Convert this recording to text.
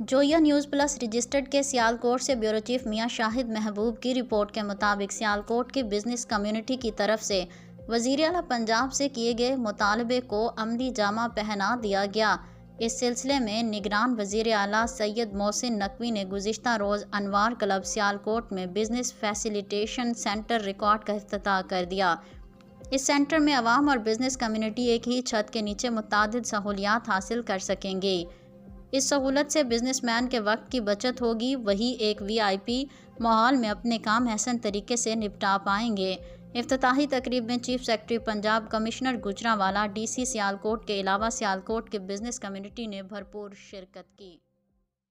جویا news plus registered کے سیالکوٹ سے bureau chief میاں شاہد محبوب کی رپورٹ کے مطابق سیالکوٹ کی بزنس کمیونٹی کی طرف سے وزیر اعلیٰ پنجاب سے کیے گئے مطالبے کو عملی جامہ پہنا دیا گیا۔ اس سلسلے میں نگران وزیر اعلیٰ سید محسن نقوی نے گزشتہ روز انوار کلب سیالکوٹ میں بزنس فیسیلیٹیشن سینٹر ریکارڈ کا افتتاح کر دیا۔ اس سینٹر میں عوام اور بزنس کمیونٹی ایک ہی چھت کے نیچے متعدد سہولیات حاصل کر سکیں گے۔ اس سہولت سے بزنس مین کے وقت کی بچت ہوگی، وہی ایک VIP ماحول میں اپنے کام احسن طریقے سے نپٹا پائیں گے۔ افتتاحی تقریب میں chief secretary Punjab commissioner Gujranwala DC Sialkot کے علاوہ سیالکوٹ کے بزنس کمیونٹی نے بھرپور شرکت کی۔